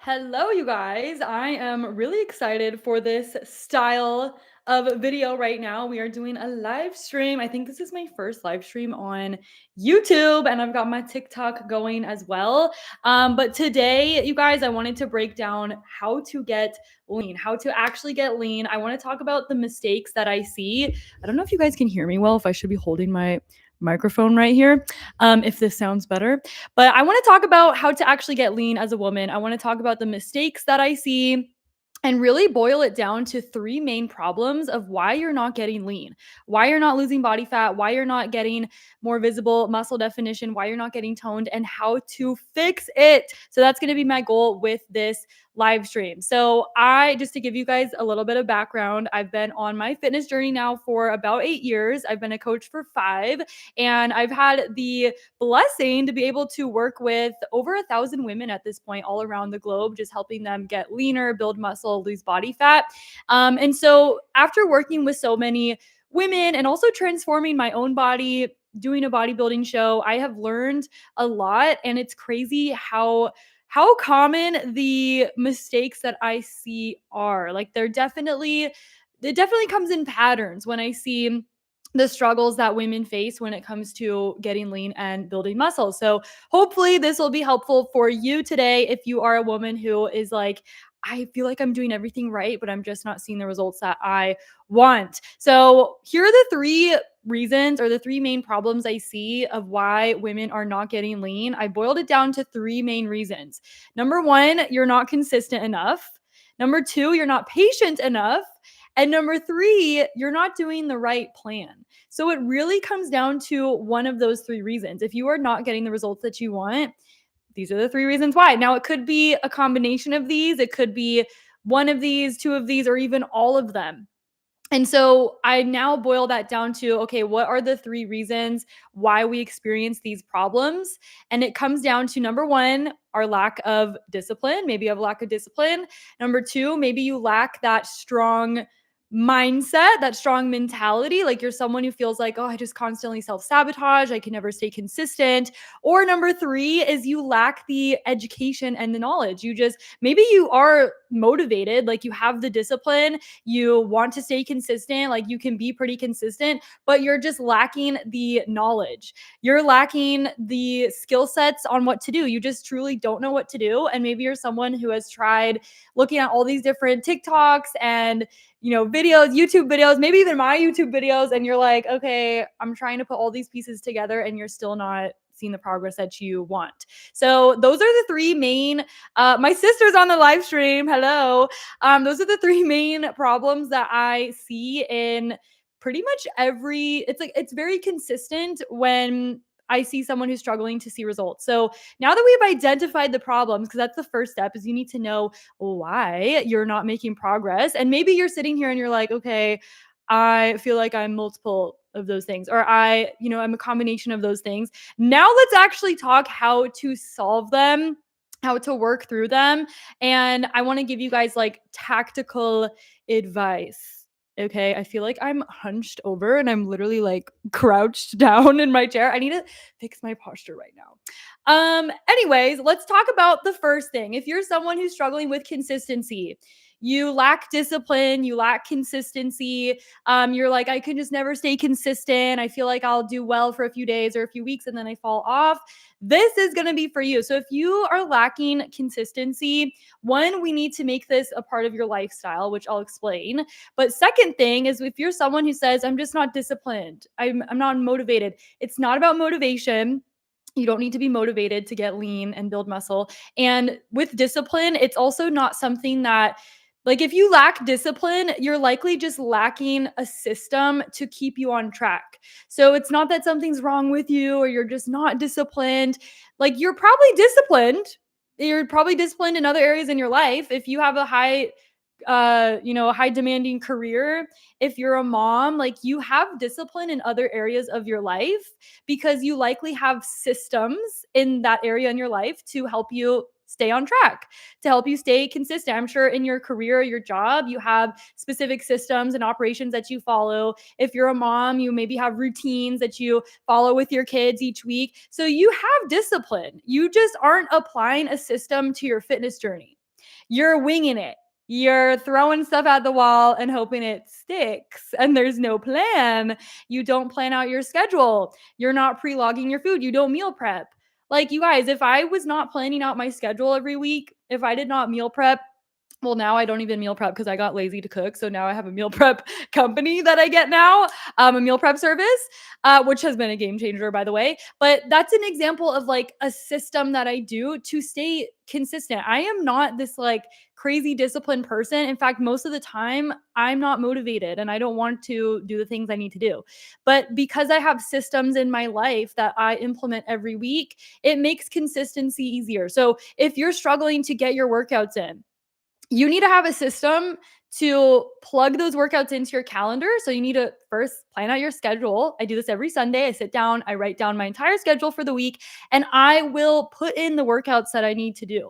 Hello, you guys. I am really excited for this style of video right now. We are doing a live stream. I think this is my first live stream on YouTube, and I've got my TikTok going as well. But today, you guys, I wanted to break down how to get lean, how to actually get lean. I want to talk about the mistakes that I see. I don't know if you guys can hear me well, if I should be holding my microphone right here, if this sounds better. But I want to talk about how to actually get lean as a woman. I want to talk about the mistakes that I see and really boil it down to three main problems of why you're not getting lean, why you're not losing body fat, why you're not getting more visible muscle definition, why you're not getting toned, and how to fix it. So that's going to be my goal with this live stream. So just to give you guys a little bit of background, I've been on my fitness journey now for about 8 years. I've been a coach for 5, and I've had the blessing to be able to work with over 1,000 women at this point all around the globe, just helping them get leaner, build muscle, lose body fat. And so after working with so many women and also transforming my own body, doing a bodybuilding show, I have learned a lot. And it's crazy how common the mistakes that I see are. Like it definitely comes in patterns when I see the struggles that women face when it comes to getting lean and building muscle. So hopefully this will be helpful for you today if you are a woman who is like, I feel like I'm doing everything right, but I'm just not seeing the results that I want. So here are the three reasons or the three main problems I see of why women are not getting lean. I boiled it down to three main reasons. Number one, you're not consistent enough. Number two, you're not patient enough. And number three, you're not doing the right plan. So it really comes down to one of those three reasons. If you are not getting the results that you want, these are the three reasons why. Now, it could be a combination of these, it could be one of these, two of these, or even all of them. And so I now boil that down to, okay, what are the three reasons why we experience these problems? And it comes down to number one, our lack of discipline. Maybe you have a lack of discipline. Number two, maybe you lack that strong mindset, that strong mentality. Like you're someone who feels like, oh, I just constantly self sabotage. I can never stay consistent. Or number three is you lack the education and the knowledge. Maybe you are motivated, like you have the discipline, you want to stay consistent, like you can be pretty consistent, but you're just lacking the knowledge. You're lacking the skill sets on what to do. You just truly don't know what to do. And maybe you're someone who has tried looking at all these different TikToks and videos, YouTube videos, maybe even my YouTube videos, and you're like, okay, I'm trying to put all these pieces together and you're still not seeing the progress that you want. So those are the three main, my sister's on the live stream. Hello. Those are the three main problems that I see in pretty much it's very consistent when I see someone who's struggling to see results. So now that we've identified the problems, because that's the first step, is you need to know why you're not making progress. And maybe you're sitting here and you're like, okay, I feel like I'm multiple of those things, or I'm a combination of those things. Now let's actually talk how to solve them, how to work through them. And I want to give you guys like tactical advice. Okay, I feel like I'm hunched over and I'm literally like crouched down in my chair. I need to fix my posture right now. Anyways, let's talk about the first thing. If you're someone who's struggling with consistency, you lack discipline, you lack consistency, you're like, I can just never stay consistent. I feel like I'll do well for a few days or a few weeks and then I fall off. This is going to be for you. So if you are lacking consistency, one, we need to make this a part of your lifestyle, which I'll explain. But second thing is, if you're someone who says, I'm just not disciplined, I'm not motivated, it's not about motivation. You don't need to be motivated to get lean and build muscle. And with discipline, it's also not something that, like, if you lack discipline, you're likely just lacking a system to keep you on track. So it's not that something's wrong with you or you're just not disciplined. Like, you're probably disciplined. You're probably disciplined in other areas in your life. If you have a high demanding career, if you're a mom, like you have discipline in other areas of your life because you likely have systems in that area in your life to help you stay on track, to help you stay consistent. I'm sure in your career, your job, you have specific systems and operations that you follow. If you're a mom, you maybe have routines that you follow with your kids each week. So you have discipline. You just aren't applying a system to your fitness journey. You're winging it. You're throwing stuff at the wall and hoping it sticks, and there's no plan. You don't plan out your schedule. You're not pre-logging your food. You don't meal prep. Like, you guys, if I was not planning out my schedule every week, if I did not meal prep, well, now I don't even meal prep because I got lazy to cook. So now I have a meal prep company that I get now, a meal prep service, which has been a game changer, by the way. But that's an example of like a system that I do to stay consistent. I am not this like crazy disciplined person. In fact, most of the time, I'm not motivated and I don't want to do the things I need to do. But because I have systems in my life that I implement every week, it makes consistency easier. So if you're struggling to get your workouts in, you need to have a system to plug those workouts into your calendar. So you need to first plan out your schedule. I do this every Sunday. I sit down, I write down my entire schedule for the week, and I will put in the workouts that I need to do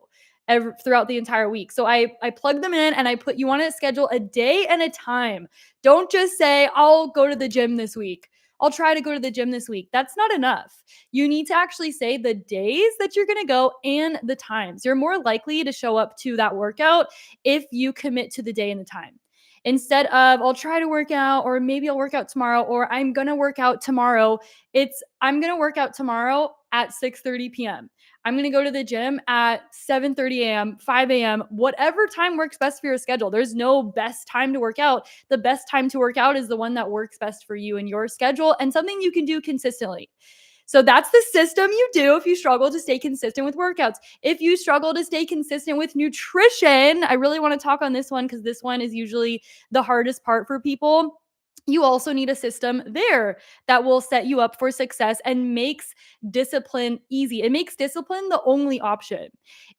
throughout the entire week. So I plug them in and I put, you want to schedule a day and a time. Don't just say, I'll go to the gym this week. I'll try to go to the gym this week. That's not enough. You need to actually say the days that you're going to go and the times. You're more likely to show up to that workout if you commit to the day and the time. Instead of, I'll try to work out, or maybe I'll work out tomorrow, or I'm going to work out tomorrow. It's, I'm going to work out tomorrow at 6:30 p.m. I'm going to go to the gym at 7:30 a.m., 5 a.m., whatever time works best for your schedule. There's no best time to work out. The best time to work out is the one that works best for you and your schedule, and something you can do consistently. So that's the system you do if you struggle to stay consistent with workouts. If you struggle to stay consistent with nutrition, I really want to talk on this one because this one is usually the hardest part for people. You also need a system there that will set you up for success and makes discipline easy. It makes discipline the only option.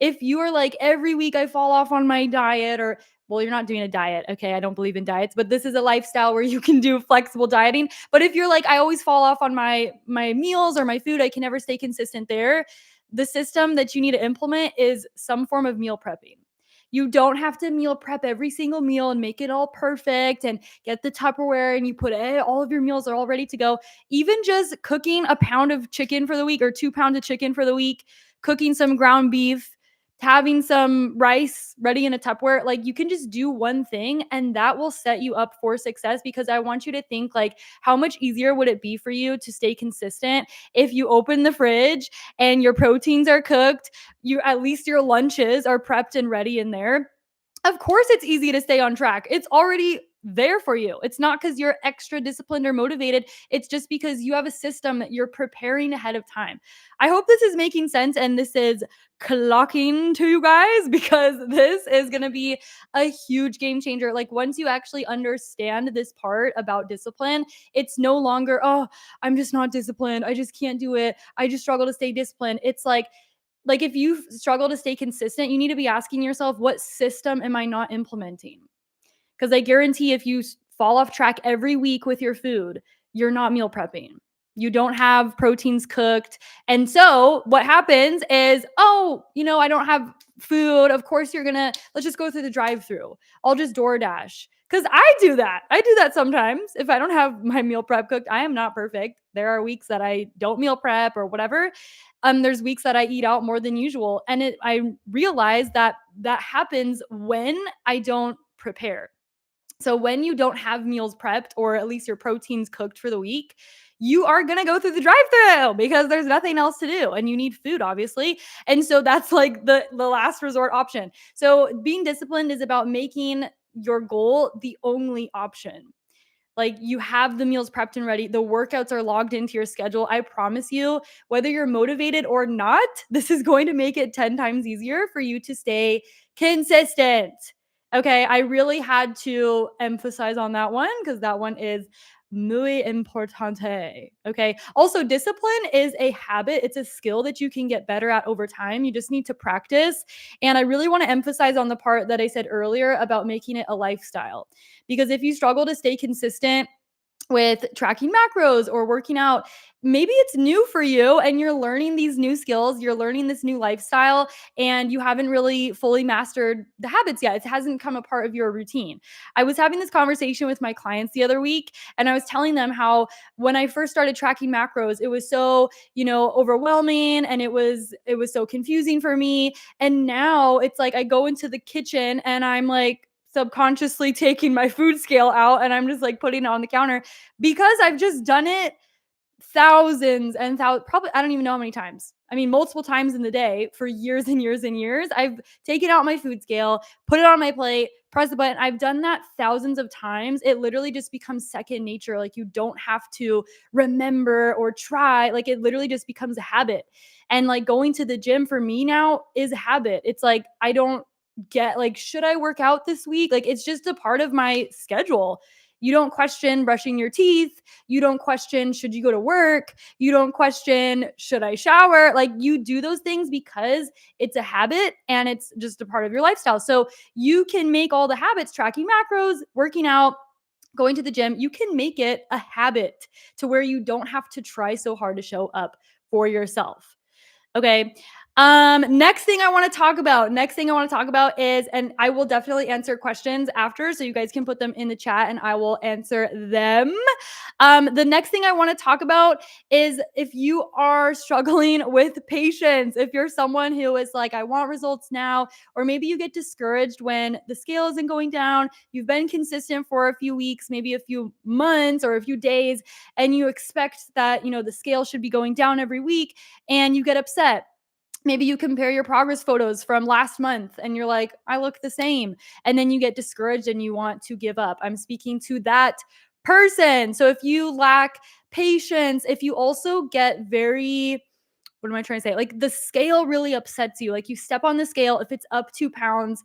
If you are like, every week I fall off on my diet, or, well, you're not doing a diet. Okay. I don't believe in diets, but this is a lifestyle where you can do flexible dieting. But if you're like, I always fall off on my meals or my food, I can never stay consistent there. The system that you need to implement is some form of meal prepping. You don't have to meal prep every single meal and make it all perfect and get the Tupperware and you put all of your meals are all ready to go. Even just cooking a pound of chicken for the week or 2 pounds of chicken for the week, cooking some ground beef, having some rice ready in a Tupperware, like, you can just do one thing and that will set you up for success. Because I want you to think, like, how much easier would it be for you to stay consistent if you open the fridge and your proteins are cooked, you, at least your lunches are prepped and ready in there. Of course it's easy to stay on track. It's already there for you. It's not because you're extra disciplined or motivated. It's just because you have a system that you're preparing ahead of time. I hope this is making sense and this is clocking to you guys, because this is going to be a huge game changer. Like, once you actually understand this part about discipline, it's no longer, oh, I'm just not disciplined. I just can't do it. I just struggle to stay disciplined. It's like if you struggle to stay consistent, you need to be asking yourself, what system am I not implementing? Because I guarantee if you fall off track every week with your food, you're not meal prepping. You don't have proteins cooked. And so what happens is, oh, I don't have food. Of course let's just go through the drive through. I'll just DoorDash. Because I do that. I do that sometimes. If I don't have my meal prep cooked, I am not perfect. There are weeks that I don't meal prep or whatever. There's weeks that I eat out more than usual. And I realize that that happens when I don't prepare. So when you don't have meals prepped, or at least your proteins cooked for the week, you are going to go through the drive-through because there's nothing else to do and you need food, obviously. And so that's like the last resort option. So being disciplined is about making your goal the only option. Like, you have the meals prepped and ready. The workouts are logged into your schedule. I promise you, whether you're motivated or not, this is going to make it 10 times easier for you to stay consistent. Okay, I really had to emphasize on that one because that one is muy importante. Okay. Also, discipline is a habit. It's a skill that you can get better at over time. You just need to practice. And I really want to emphasize on the part that I said earlier about making it a lifestyle. Because if you struggle to stay consistent, with tracking macros or working out. Maybe it's new for you and you're learning these new skills, you're learning this new lifestyle, and you haven't really fully mastered the habits yet. It hasn't come a part of your routine. I was having this conversation with my clients the other week, and I was telling them how when I first started tracking macros, it was so, overwhelming, and it was so confusing for me. And now it's like I go into the kitchen and I'm like subconsciously taking my food scale out and I'm just like putting it on the counter because I've just done it thousands and thousands, probably, I don't even know how many times. I mean, multiple times in the day for years and years and years. I've taken out my food scale, put it on my plate, press the button. I've done that thousands of times. It literally just becomes second nature. Like you don't have to remember or try. Like it literally just becomes a habit. And like going to the gym for me now is a habit. It's like I don't get like, should I work out this week? Like it's just a part of my schedule. You don't question brushing your teeth. You don't question, should you go to work? You don't question, should I shower? Like you do those things because it's a habit and it's just a part of your lifestyle. So you can make all the habits, tracking macros, working out, going to the gym, you can make it a habit to where you don't have to try so hard to show up for yourself. Okay. Next thing I want to talk about is, and I will definitely answer questions after, so you guys can put them in the chat and I will answer them. The next thing I want to talk about is if you are struggling with patience, if you're someone who is like, I want results now, or maybe you get discouraged when the scale isn't going down, you've been consistent for a few weeks, maybe a few months or a few days, and you expect that, the scale should be going down every week and you get upset. Maybe you compare your progress photos from last month and you're like, I look the same. And then you get discouraged and you want to give up. I'm speaking to that person. So if you lack patience, if you also get very, what am I trying to say? Like the scale really upsets you. Like you step on the scale, if it's up 2 pounds,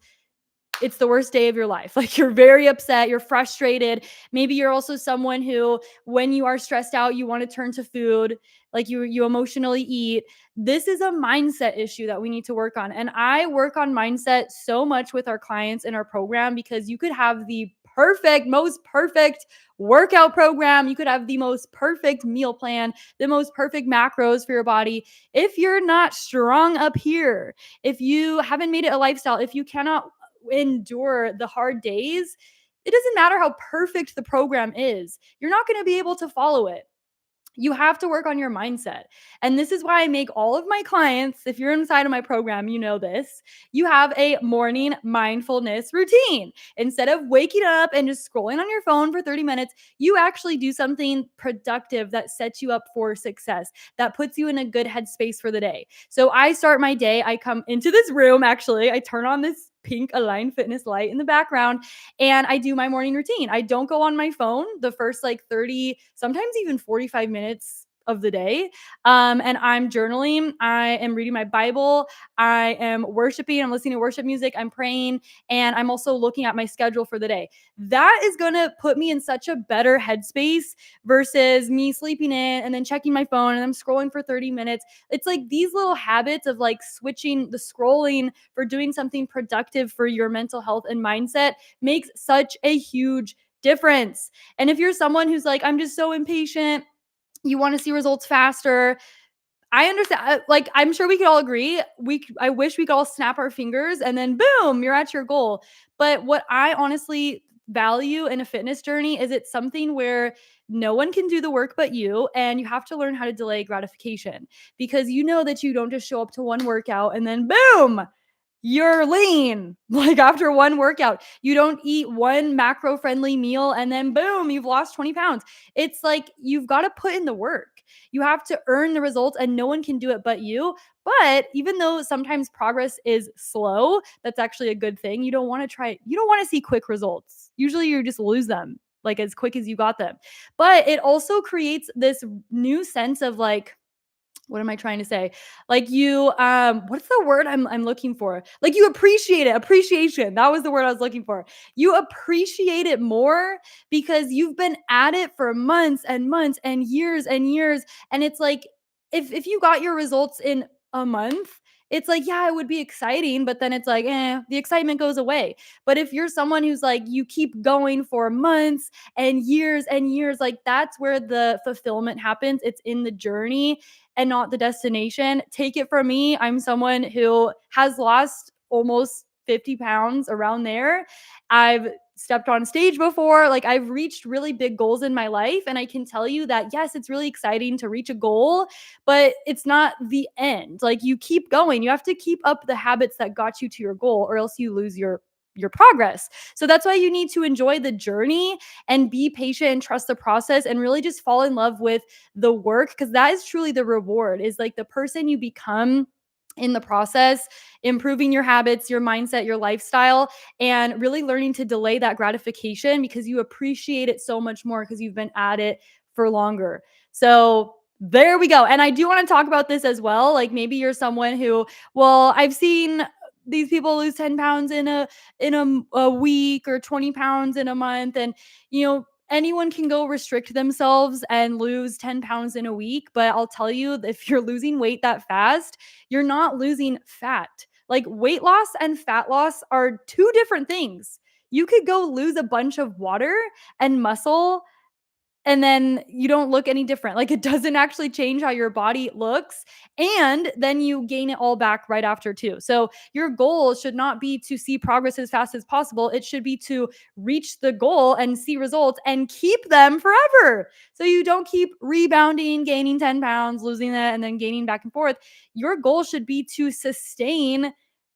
it's the worst day of your life. Like you're very upset, you're frustrated. Maybe you're also someone who when you are stressed out, you want to turn to food, like you emotionally eat. This is a mindset issue that we need to work on. And I work on mindset so much with our clients in our program because you could have the most perfect workout program, you could have the most perfect meal plan, the most perfect macros for your body. If you're not strong up here, if you haven't made it a lifestyle, if you cannot endure the hard days, it doesn't matter how perfect the program is. You're not going to be able to follow it. You have to work on your mindset. And this is why I make all of my clients, if you're inside of my program, you know this, you have a morning mindfulness routine. Instead of waking up and just scrolling on your phone for 30 minutes, you actually do something productive that sets you up for success, that puts you in a good headspace for the day. So I start my day, I come into this room, actually, I turn on this pink Align Fitness light in the background and I do my morning routine. I don't go on my phone the first like 30, sometimes even 45 minutes of the day. And I'm journaling. I am reading my Bible. I am worshiping. I'm listening to worship music. I'm praying. And I'm also looking at my schedule for the day. That is going to put me in such a better headspace versus me sleeping in and then checking my phone and I'm scrolling for 30 minutes. It's like these little habits of like switching the scrolling for doing something productive for your mental health and mindset makes such a huge difference. And if you're someone who's like, I'm just so impatient, you want to see results faster, I understand. Like, I'm sure we could all agree. I wish we could all snap our fingers and then boom, you're at your goal. But what I honestly value in a fitness journey is it's something where no one can do the work but you, and you have to learn how to delay gratification because you know that you don't just show up to one workout and then boom, you're lean. Like after one workout, you don't eat one macro friendly meal and then boom, you've lost 20 pounds. It's like you've got to put in the work. You have to earn the results and no one can do it but you. But even though sometimes progress is slow, that's actually a good thing. You don't want to see quick results. Usually you just lose them like as quick as you got them. But it also creates this new sense of like, what am I trying to say? Like you, what's the word I'm looking for? Like you appreciate it. Appreciation. That was the word I was looking for. You appreciate it more because you've been at it for months and months and years and years. And it's like if you got your results in a month, it's like, yeah, it would be exciting, but then it's like, the excitement goes away. But if you're someone who's like, you keep going for months and years, like that's where the fulfillment happens. It's in the journey and not the destination. Take it from me. I'm someone who has lost almost 50 pounds around there. I've stepped on stage before. Like I've reached really big goals in my life. And I can tell you that, yes, it's really exciting to reach a goal, but it's not the end. Like you keep going. You have to keep up the habits that got you to your goal, or else you lose your progress. So that's why you need to enjoy the journey and be patient and trust the process and really just fall in love with the work, because that is truly the reward, is like the person you become in the process, improving your habits, your mindset, your lifestyle, and really learning to delay that gratification because you appreciate it so much more because you've been at it for longer. So there we go. And I do want to talk about this as well. Like maybe you're someone who, well, I've seen these people lose 10 pounds in a week, or 20 pounds in a month, and anyone can go restrict themselves and lose 10 pounds in a week. But I'll tell you, if you're losing weight that fast, you're not losing fat. Like weight loss and fat loss are two different things. You could go lose a bunch of water and muscle, and then you don't look any different. Like it doesn't actually change how your body looks. And then you gain it all back right after too. So your goal should not be to see progress as fast as possible. It should be to reach the goal and see results and keep them forever. So you don't keep rebounding, gaining 10 pounds, losing that, and then gaining back and forth. Your goal should be to sustain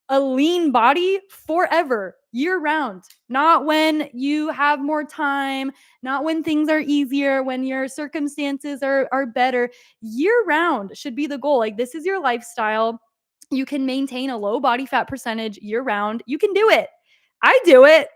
a lean body forever, year round, not when you have more time, not when things are easier, when your circumstances are better. Year round should be the goal. Like this is your lifestyle. You can maintain a low body fat percentage year round. You can do it. I do it.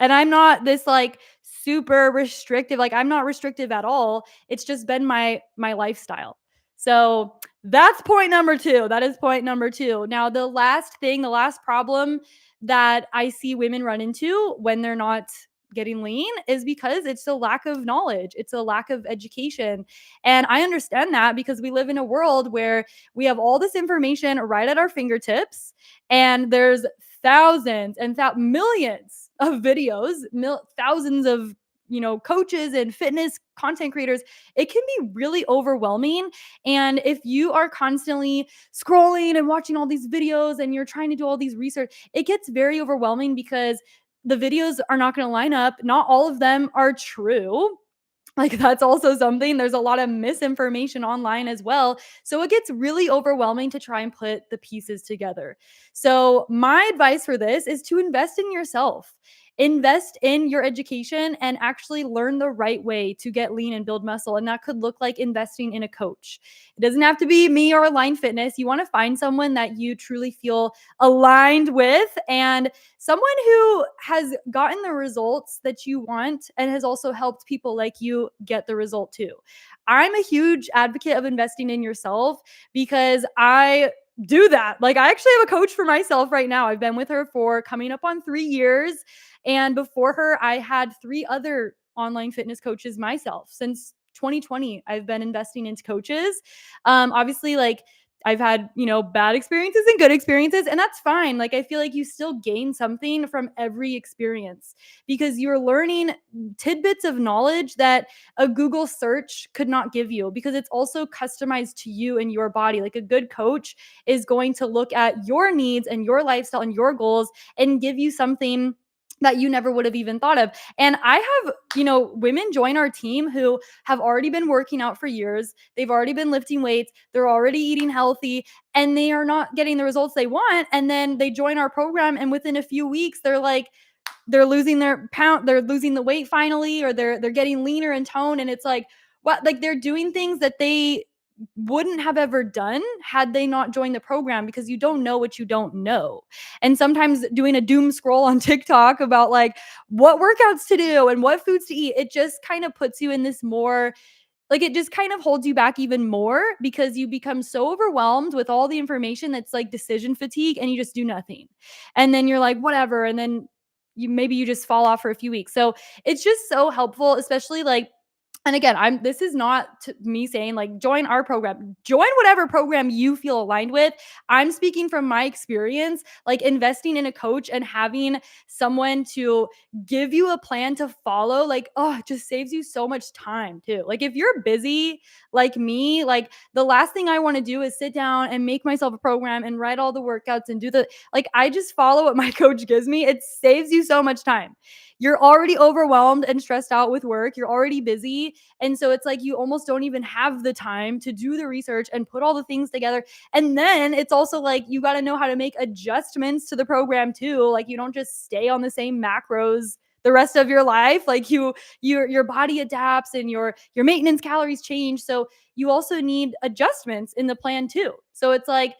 And I'm not this like super restrictive. Like I'm not restrictive at all. It's just been my lifestyle. So that's point number 2. That is point number 2. Now, the last thing, the last problem that I see women run into when they're not getting lean is because it's a lack of knowledge. It's a lack of education. And I understand that because we live in a world where we have all this information right at our fingertips, and there's thousands and millions of videos, thousands of coaches and fitness content creators. It can be really overwhelming. And if you are constantly scrolling and watching all these videos and you're trying to do all these research, it gets very overwhelming because the videos are not going to line up. Not all of them are true. Like that's also something. There's a lot of misinformation online as well. So it gets really overwhelming to try and put the pieces together. So my advice for this is to invest in yourself. Invest in your education and actually learn the right way to get lean and build muscle. And that could look like investing in a coach. It doesn't have to be me or Align Fitness. You want to find someone that you truly feel aligned with, and someone who has gotten the results that you want and has also helped people like you get the result too. I'm a huge advocate of investing in yourself because I do that. Like I actually have a coach for myself right now. I've been with her for coming up on 3 years. And before her, I had 3 other online fitness coaches myself. Since 2020, I've been investing into coaches. Obviously, like I've had, bad experiences and good experiences, and that's fine. Like I feel like you still gain something from every experience because you're learning tidbits of knowledge that a Google search could not give you, because it's also customized to you and your body. Like a good coach is going to look at your needs and your lifestyle and your goals and give you something that you never would have even thought of. And I have, women join our team who have already been working out for years. They've already been lifting weights. They're already eating healthy, and they are not getting the results they want. And then they join our program, and within a few weeks, they're losing their pound, they're losing the weight finally, or they're getting leaner in tone. And it's like, what, like they're doing things that they wouldn't have ever done had they not joined the program, because you don't know what you don't know. And sometimes doing a doom scroll on TikTok about like what workouts to do and what foods to eat, it just kind of puts you in this more, like it just kind of holds you back even more, because you become so overwhelmed with all the information that's like decision fatigue, and you just do nothing. And then you're like, whatever. And then you just fall off for a few weeks. So it's just so helpful, especially like and again, this is not me saying like join our program, join whatever program you feel aligned with. I'm speaking from my experience, like investing in a coach and having someone to give you a plan to follow, like, oh, it just saves you so much time too. Like, if you're busy like me, like, the last thing I want to do is sit down and make myself a program and write all the workouts and do the, like, I just follow what my coach gives me. It saves you so much time. You're already overwhelmed and stressed out with work. You're already busy. And so it's like you almost don't even have the time to do the research and put all the things together. And then it's also like you got to know how to make adjustments to the program too. Like, you don't just stay on the same macros the rest of your life. Like, your body adapts and your maintenance calories change. So you also need adjustments in the plan too. So it's like,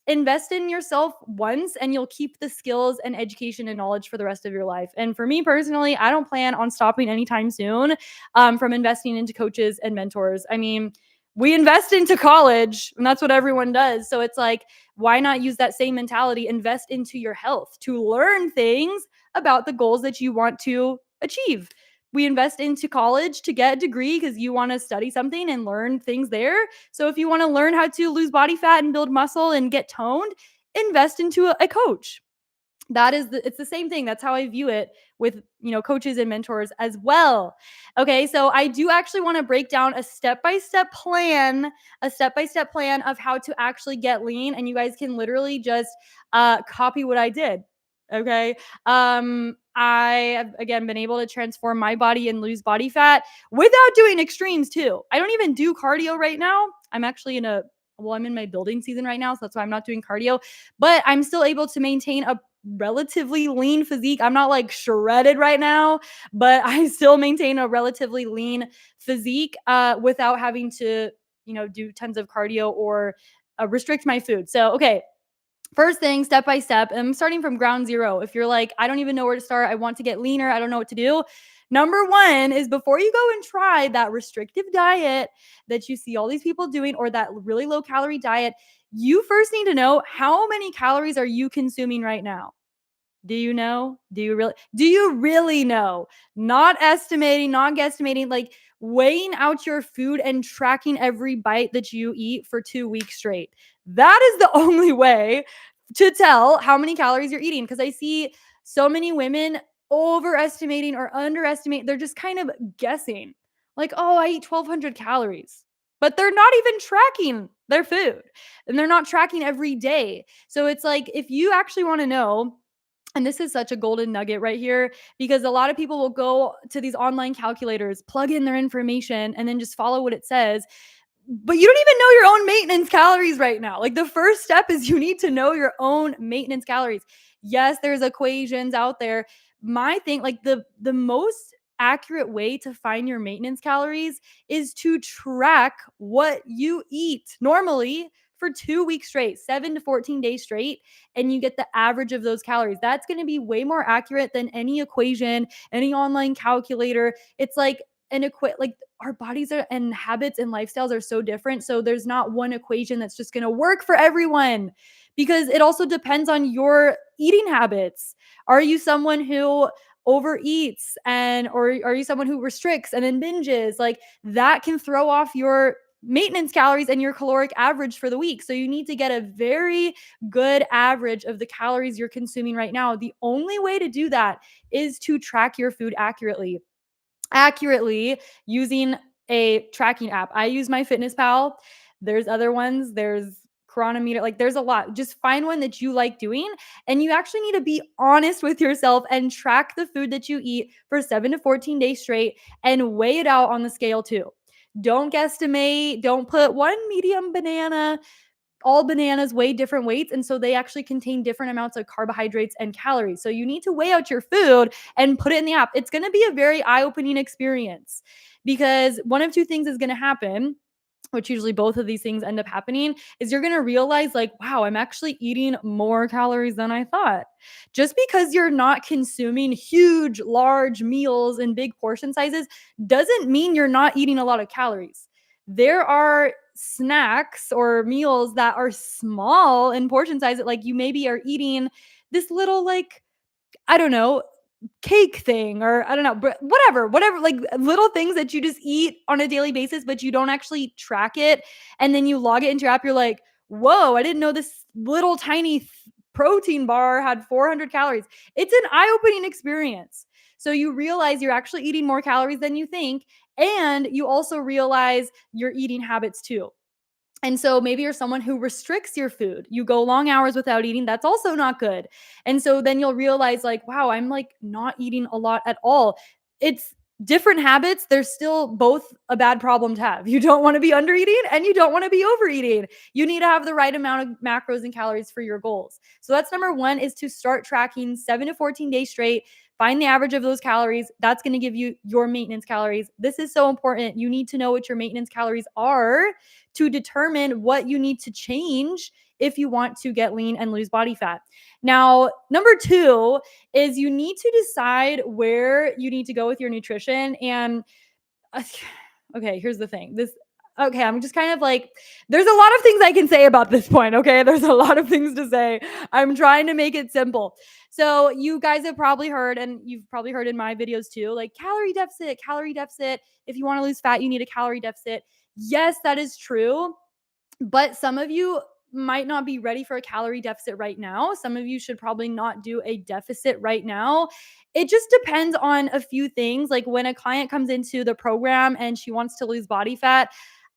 invest in yourself once and you'll keep the skills and education and knowledge for the rest of your life. And for me personally, I don't plan on stopping anytime soon, from investing into coaches and mentors. I mean, we invest into college and that's what everyone does. So it's like, why not use that same mentality? Invest into your health to learn things about the goals that you want to achieve. We invest into college to get a degree because you want to study something and learn things there. So if you want to learn how to lose body fat and build muscle and get toned, invest into a coach. It's the same thing. That's how I view it with, coaches and mentors as well. Okay, so I do actually want to break down a step-by-step plan of how to actually get lean, and you guys can literally just copy what I did. Okay. I have again been able to transform my body and lose body fat without doing extremes too. I don't even do cardio right now. I'm in my building season right now, so that's why I'm not doing cardio, but I'm still able to maintain a relatively lean physique. I'm not like shredded right now, but I still maintain a relatively lean physique without having to, do tons of cardio or restrict my food. So, okay, first thing, step by step, I'm starting from ground zero. If you're like, I don't even know where to start, I want to get leaner, I don't know what to do. Number one is, before you go and try that restrictive diet that you see all these people doing, or that really low calorie diet, you first need to know, how many calories are you consuming right now? Do you know? Do you really know? Not estimating, not guesstimating, like weighing out your food and tracking every bite that you eat for 2 weeks straight. That is the only way to tell how many calories you're eating, because I see so many women overestimating or underestimating. They're just kind of guessing. Like, "Oh, I eat 1,200 calories." But they're not even tracking their food, and they're not tracking every day. So it's like, if you actually want to know, and this is such a golden nugget right here, because a lot of people will go to these online calculators, plug in their information, and then just follow what it says. But you don't even know your own maintenance calories right now. Like, the first step is you need to know your own maintenance calories. Yes, there's equations out there. My thing, like, the most accurate way to find your maintenance calories is to track what you eat normally for 2 weeks straight, 7 to 14 days straight, and you get the average of those calories. That's going to be way more accurate than any equation, any online calculator. It's like like, our bodies are, and habits and lifestyles are so different. So there's not one equation that's just going to work for everyone, because it also depends on your eating habits. Are you someone who overeats, or are you someone who restricts and then binges? Like, that can throw off your maintenance calories and your caloric average for the week. So you need to get a very good average of the calories you're consuming right now. The only way to do that is to track your food accurately using a tracking app. I use my Fitness Pal. There's other ones. There's Chronometer. Like, there's a lot. Just find one that you like doing, and you actually need to be honest with yourself and track the food that you eat for 7 to 14 days straight and weigh it out on the scale too. Don't guesstimate. Don't put one medium banana. All bananas weigh different weights, and so they actually contain different amounts of carbohydrates and calories. So you need to weigh out your food and put it in the app. It's going to be a very eye-opening experience, because one of two things is going to happen, which usually both of these things end up happening, is you're going to realize, like, wow, I'm actually eating more calories than I thought. Just because you're not consuming huge, large meals in big portion sizes doesn't mean you're not eating a lot of calories. There are snacks or meals that are small in portion size, that, like, you maybe are eating this little, like, I don't know, cake thing, or I don't know, but whatever, like little things that you just eat on a daily basis, but you don't actually track it. And then you log it into your app. You're like, whoa, I didn't know this little tiny protein bar had 400 calories. It's an eye opening experience. So you realize you're actually eating more calories than you think. And you also realize your eating habits too. And so maybe you're someone who restricts your food. You go long hours without eating. That's also not good. And so then you'll realize, like, wow, I'm like not eating a lot at all. It's different habits. They're still both a bad problem to have. You don't want to be under eating and you don't want to be overeating. You need to have the right amount of macros and calories for your goals. So that's number one, is to start tracking 7 to 14 days straight. Find the average of those calories. That's going to give you your maintenance calories. This is so important. You need to know what your maintenance calories are to determine what you need to change if you want to get lean and lose body fat. Now, number two is you need to decide where you need to go with your nutrition. And uh, okay, here's the thing. Okay, I'm just kind of like, there's a lot of things I can say about this point. Okay, there's a lot of things to say. I'm trying to make it simple. So, you guys have probably heard, and you've probably heard in my videos too, like calorie deficit, calorie deficit. If you want to lose fat, you need a calorie deficit. Yes, that is true. But some of you might not be ready for a calorie deficit right now. Some of you should probably not do a deficit right now. It just depends on a few things. Like when a client comes into the program and she wants to lose body fat,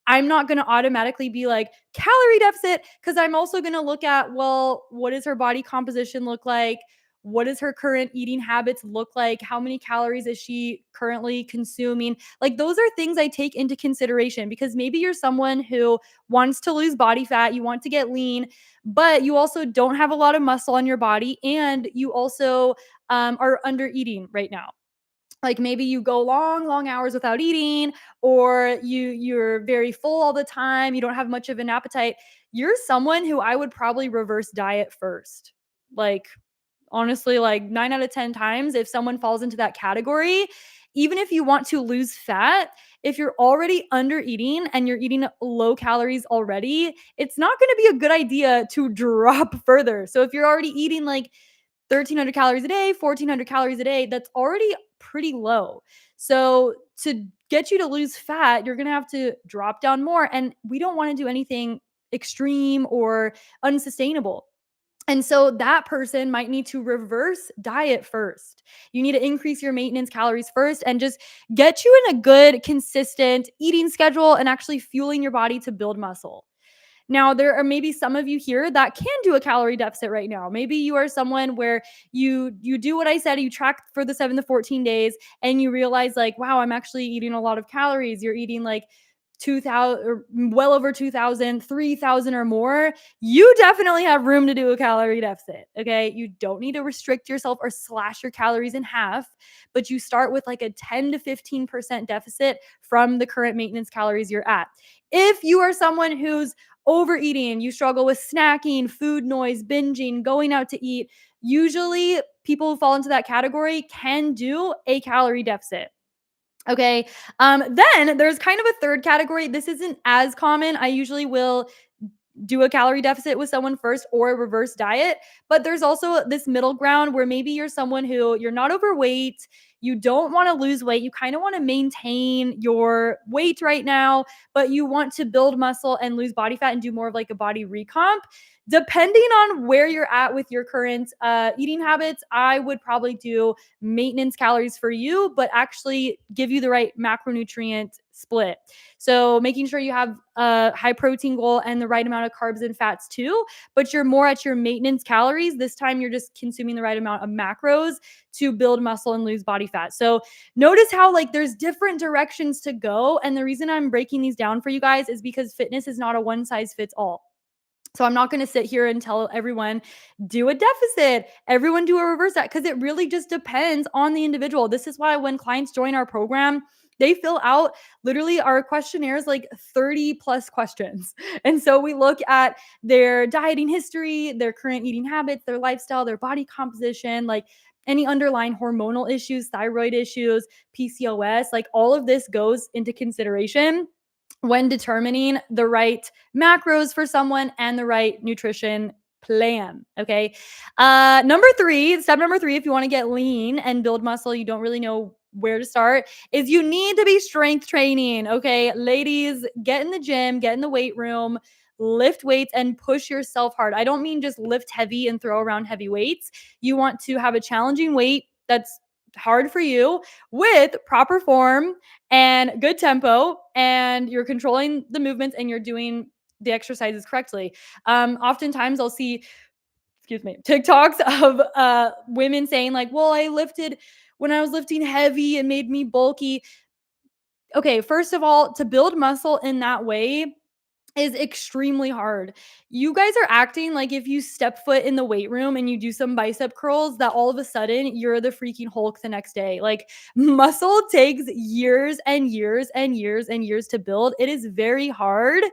I'm not going to automatically be like calorie deficit, because I'm also going to look at, well, what does her body composition look like? What does her current eating habits look like? How many calories is she currently consuming? Like those are things I take into consideration, because maybe you're someone who wants to lose body fat, you want to get lean, but you also don't have a lot of muscle on your body, and you also are under eating right now. Like maybe you go long hours without eating, or you're very full all the time, you don't have much of an appetite. You're someone who I would probably reverse diet first. Like honestly, like 9 out of 10 times, if someone falls into that category, even if you want to lose fat, if you're already under eating and you're eating low calories already, it's not going to be a good idea to drop further. So if you're already eating like 1,300 calories a day, 1,400 calories a day, that's already pretty low. So to get you to lose fat, you're going to have to drop down more. And we don't want to do anything extreme or unsustainable. And so that person might need to reverse diet first. You need to increase your maintenance calories first and just get you in a good, consistent eating schedule and actually fueling your body to build muscle. Now, there are maybe some of you here that can do a calorie deficit right now. Maybe you are someone where you do what I said, you track for the 7 to 14 days and you realize like, wow, I'm actually eating a lot of calories. You're eating like 2,000 or well over 2,000, 3,000 or more. You definitely have room to do a calorie deficit. Okay. You don't need to restrict yourself or slash your calories in half, but you start with like a 10 to 15% deficit from the current maintenance calories you're at. If you are someone who's overeating, you struggle with snacking, food noise, binging, going out to eat, usually people who fall into that category can do a calorie deficit. Okay. Then there's kind of a third category. This isn't as common. I usually will do a calorie deficit with someone first or a reverse diet. But there's also this middle ground where maybe you're someone who you're not overweight, you don't want to lose weight, you kind of want to maintain your weight right now, but you want to build muscle and lose body fat and do more of like a body recomp. Depending on where you're at with your current eating habits, I would probably do maintenance calories for you, but actually give you the right macronutrient split. So making sure you have a high protein goal and the right amount of carbs and fats too, but you're more at your maintenance calories. This time you're just consuming the right amount of macros to build muscle and lose body fat. So notice how like there's different directions to go. And the reason I'm breaking these down for you guys is because fitness is not a one size fits all. So I'm not going to sit here and tell everyone do a deficit, everyone do a reverse that, because it really just depends on the individual. This is why when clients join our program, they fill out literally our questionnaires like 30 plus questions. And so we look at their dieting history, their current eating habits, their lifestyle, their body composition, like any underlying hormonal issues, thyroid issues, PCOS, like all of this goes into consideration when determining the right macros for someone and the right nutrition plan. Okay. Number three, step number three, if you want to get lean and build muscle, you don't really know where to start, is you need to be strength training. Okay. Ladies, get in the gym, get in the weight room, lift weights and push yourself hard. I don't mean just lift heavy and throw around heavy weights. You want to have a challenging weight that's hard for you with proper form and good tempo, and you're controlling the movements and you're doing the exercises correctly. Oftentimes I'll see, excuse me, TikToks of women saying like, "Well, I lifted when I was lifting heavy and made me bulky." Okay, first of all, to build muscle in that way is extremely hard. You guys are acting like if you step foot in the weight room and you do some bicep curls, that all of a sudden you're the freaking Hulk the next day. Like, muscle takes years and years and years and years to build. It is very hard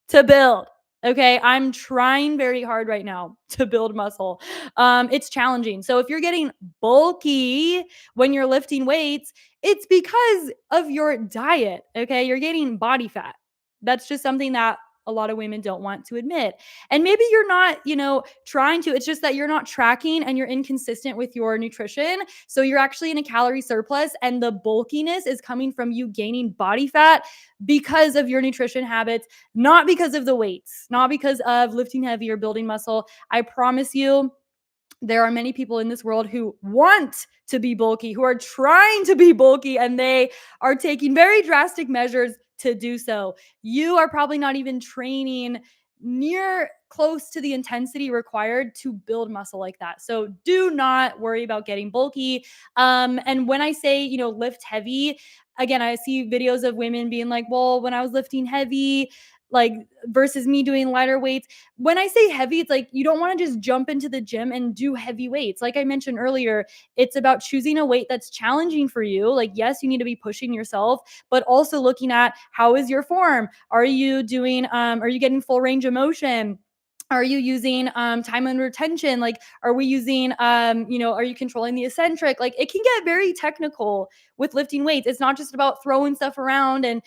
to build. Okay, I'm trying very hard right now to build muscle. It's challenging. So if you're getting bulky when you're lifting weights, it's because of your diet. Okay, you're getting body fat. That's just something that a lot of women don't want to admit. And maybe you're not, trying to, it's just that you're not tracking and you're inconsistent with your nutrition. So you're actually in a calorie surplus, and the bulkiness is coming from you gaining body fat because of your nutrition habits, not because of the weights, not because of lifting heavy or building muscle. I promise you, there are many people in this world who want to be bulky, who are trying to be bulky, and they are taking very drastic measures to do so. You are probably not even training near close to the intensity required to build muscle like that. So do not worry about getting bulky. And when I say, lift heavy, again, I see videos of women being like, well, when I was lifting heavy, like versus me doing lighter weights. When I say heavy, it's like you don't want to just jump into the gym and do heavy weights. Like I mentioned earlier, it's about choosing a weight that's challenging for you. Like, yes, you need to be pushing yourself, but also looking at how is your form? Are you getting full range of motion? Are you using time under tension? Like, are we using are you controlling the eccentric? Like, it can get very technical with lifting weights. It's not just about throwing stuff around and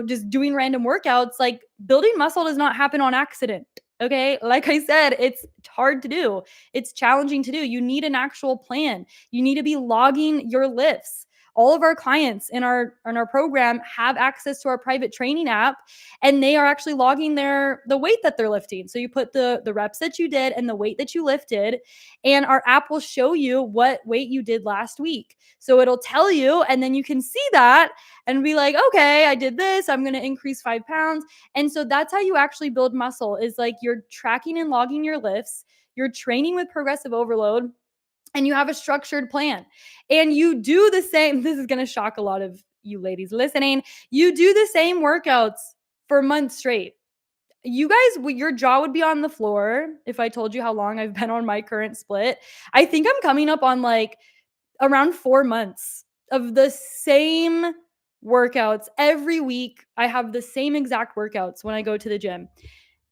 just doing random workouts. Like, building muscle does not happen on accident. Okay. Like I said, it's hard to do. It's challenging to do. You need an actual plan. You need to be logging your lifts. All of our clients in our program have access to our private training app, and they are actually logging the weight that they're lifting. So you put the reps that you did and the weight that you lifted, and our app will show you what weight you did last week. So it'll tell you, and then you can see that and be like, okay, I did this, I'm going to increase 5 pounds. And so that's how you actually build muscle, is like you're tracking and logging your lifts, you're training with progressive overload, and you have a structured plan. And you do the same. This is going to shock a lot of you ladies listening. You do the same workouts for months straight. You guys, your jaw would be on the floor if I told you how long I've been on my current split. I think I'm coming up on like around 4 months of the same workouts every week. I have the same exact workouts when I go to the gym.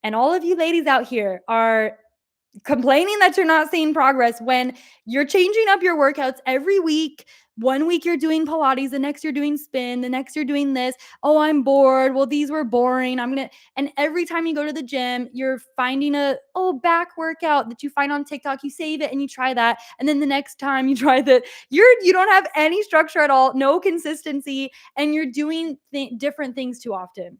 And all of you ladies out here are complaining that you're not seeing progress when you're changing up your workouts every week. One week you're doing Pilates, the next you're doing spin, the next you're doing this. Oh, I'm bored. Well, these were boring. And every time you go to the gym, you're finding back workout that you find on TikTok. You save it and you try that. And then the next time you try that, you don't have any structure at all, no consistency, and you're doing different things too often.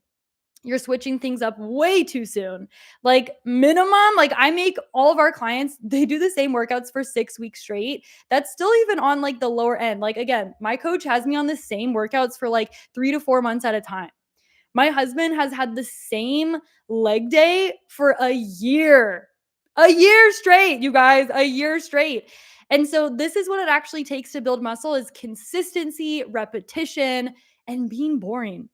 You're switching things up way too soon. Like, minimum, like I make all of our clients, they do the same workouts for 6 weeks straight. That's still even on like the lower end. Like, again, my coach has me on the same workouts for like 3 to 4 months at a time. My husband has had the same leg day for a year straight, you guys, a year straight. And so this is what it actually takes to build muscle, is consistency, repetition, and being boring.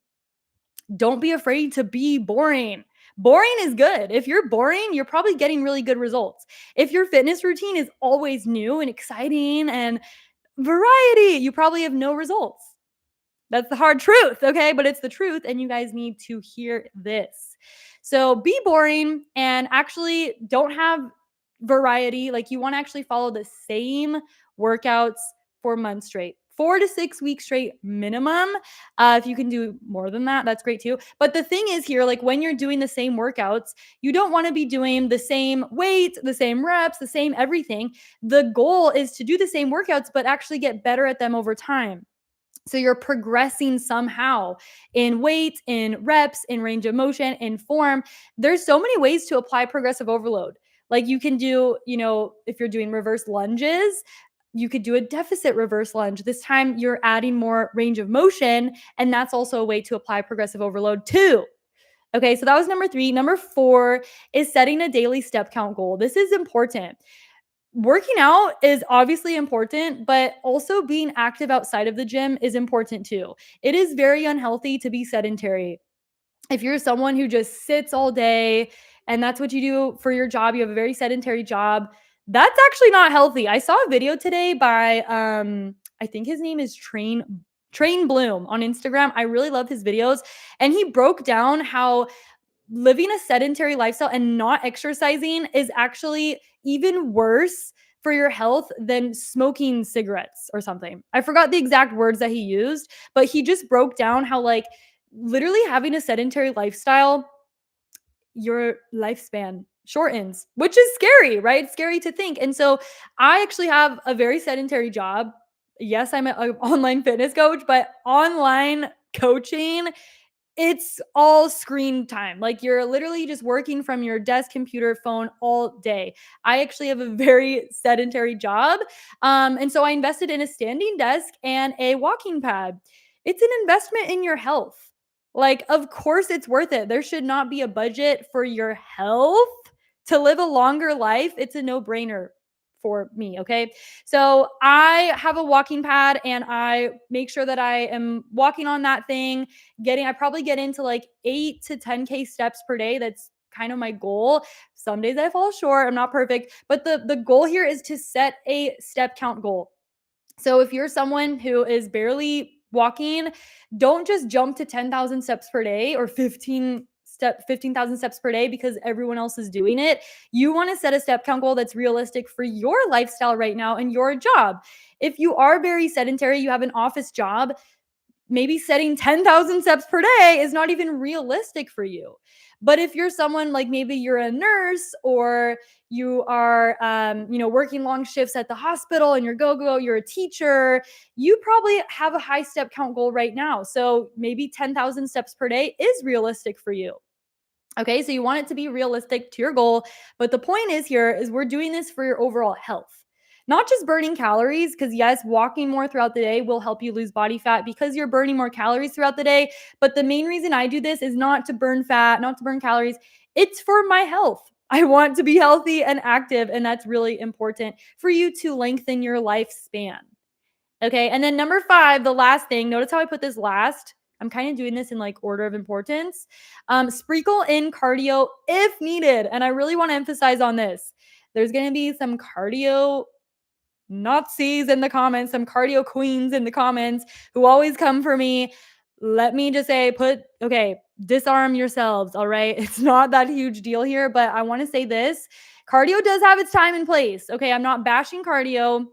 Don't be afraid to be boring. Boring is good. If you're boring, you're probably getting really good results. If your fitness routine is always new and exciting and variety, you probably have no results. That's the hard truth, okay? But it's the truth, and you guys need to hear this. So be boring and actually don't have variety. Like, you want to actually follow the same workouts for months straight. 4 to 6 weeks straight minimum. If you can do more than that, that's great too. But the thing is here, like when you're doing the same workouts, you don't want to be doing the same weight, the same reps, the same everything. The goal is to do the same workouts, but actually get better at them over time. So you're progressing somehow in weight, in reps, in range of motion, in form. There's so many ways to apply progressive overload. Like you can do, if you're doing reverse lunges, you could do a deficit reverse lunge. This time you're adding more range of motion, and that's also a way to apply progressive overload too. Okay, so that was number 3. Number 4 is setting a daily step count goal. This is important. Working out is obviously important, but also being active outside of the gym is important too. It is very unhealthy to be sedentary. If you're someone who just sits all day and that's what you do for your job, you have a very sedentary job, that's actually not healthy. I saw a video today by I think his name is Train Bloom on Instagram. I really love his videos, and he broke down how living a sedentary lifestyle and not exercising is actually even worse for your health than smoking cigarettes or something. I forgot the exact words that he used, but he just broke down how, like, literally having a sedentary lifestyle, your lifespan shortens, which is scary, right? It's scary to think. And so I actually have a very sedentary job. Yes, I'm an online fitness coach, but online coaching, it's all screen time. Like you're literally just working from your desk, computer, phone all day. I actually have a very sedentary job. And so I invested in a standing desk and a walking pad. It's an investment in your health. Like, of course, it's worth it. There should not be a budget for your health to live a longer life. It's a no brainer for me. Okay. So I have a walking pad and I make sure that I am walking on that thing I probably get into like 8 to 10K steps per day. That's kind of my goal. Some days I fall short. I'm not perfect, but the goal here is to set a step count goal. So if you're someone who is barely walking, don't just jump to 10,000 steps per day or 15,000 steps per day because everyone else is doing it. You want to set a step count goal that's realistic for your lifestyle right now and your job. If you are very sedentary, you have an office job, maybe setting 10,000 steps per day is not even realistic for you. But if you're someone like maybe you're a nurse or you are, working long shifts at the hospital and you're a teacher, you probably have a high step count goal right now. So maybe 10,000 steps per day is realistic for you. Okay, so you want it to be realistic to your goal. But the point is here is we're doing this for your overall health. Not just burning calories, because yes, walking more throughout the day will help you lose body fat because you're burning more calories throughout the day. But the main reason I do this is not to burn fat, not to burn calories. It's for my health. I want to be healthy and active, and that's really important for you to lengthen your lifespan. Okay. And then number 5, the last thing, notice how I put this last. I'm kind of doing this in like order of importance. Sprinkle in cardio if needed. And I really want to emphasize on this. There's going to be some cardio Nazis in the comments, some cardio queens in the comments who always come for me. Let me just say, disarm yourselves. All right. It's not that huge deal here, but I want to say this. Cardio does have its time and place. Okay. I'm not bashing cardio.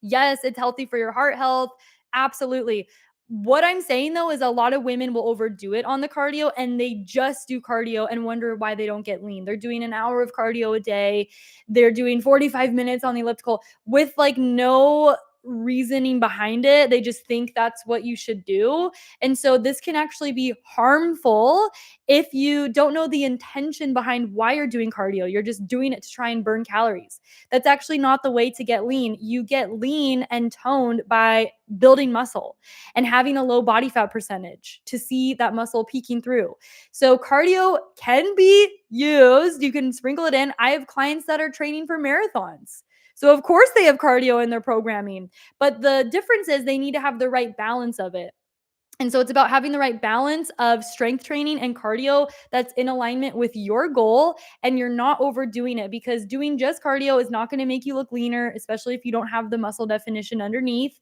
Yes, it's healthy for your heart health. Absolutely. What I'm saying though is a lot of women will overdo it on the cardio and they just do cardio and wonder why they don't get lean. They're doing an hour of cardio a day. They're doing 45 minutes on the elliptical with like no reasoning behind it. They just think that's what you should do. And so this can actually be harmful if you don't know the intention behind why you're doing cardio. You're just doing it to try and burn calories. That's actually not the way to get lean. You get lean and toned by building muscle and having a low body fat percentage to see that muscle peeking through. So cardio can be used. You can sprinkle it in. I have clients that are training for marathons. So of course they have cardio in their programming, but the difference is they need to have the right balance of it. And so it's about having the right balance of strength training and cardio that's in alignment with your goal, and you're not overdoing it, because doing just cardio is not going to make you look leaner, especially if you don't have the muscle definition underneath.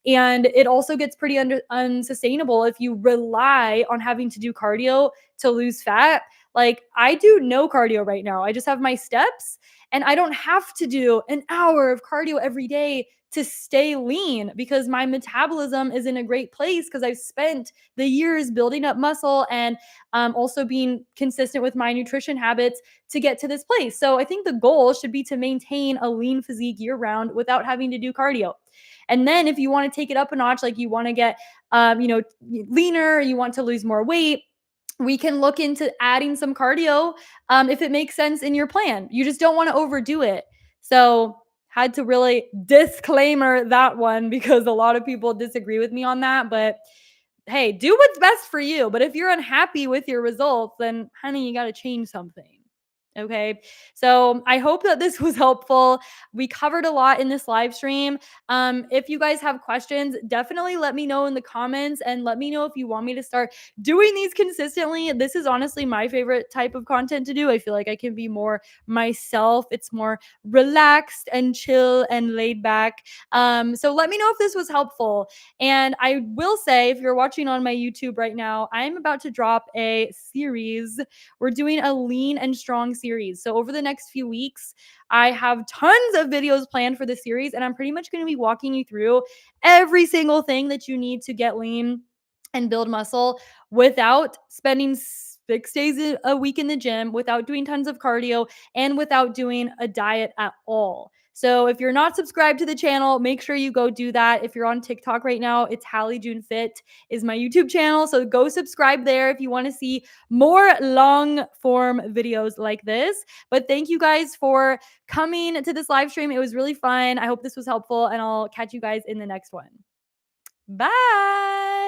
And it also gets pretty unsustainable if you rely on having to do cardio to lose fat. Like, I do no cardio right now. I just have my steps, and I don't have to do an hour of cardio every day to stay lean because my metabolism is in a great place because I've spent the years building up muscle and also being consistent with my nutrition habits to get to this place. So I think the goal should be to maintain a lean physique year round without having to do cardio. And then if you want to take it up a notch, like you want to get, leaner, you want to lose more weight, we can look into adding some cardio if it makes sense in your plan. You just don't want to overdo it. So had to really disclaimer that one because a lot of people disagree with me on that. But hey, do what's best for you. But if you're unhappy with your results, then honey, you got to change something. Okay. So I hope that this was helpful. We covered a lot in this live stream. If you guys have questions, definitely let me know in the comments and let me know if you want me to start doing these consistently. This is honestly my favorite type of content to do. I feel like I can be more myself. It's more relaxed and chill and laid back. So let me know if this was helpful. And I will say, if you're watching on my YouTube right now, I'm about to drop a series. We're doing a lean and strong series. So over the next few weeks, I have tons of videos planned for this series, and I'm pretty much going to be walking you through every single thing that you need to get lean and build muscle without spending 6 days a week in the gym, without doing tons of cardio, and without doing a diet at all. So if you're not subscribed to the channel, make sure you go do that. If you're on TikTok right now, it's Hallie June Fit is my YouTube channel. So go subscribe there if you want to see more long form videos like this. But thank you guys for coming to this live stream. It was really fun. I hope this was helpful, and I'll catch you guys in the next one. Bye.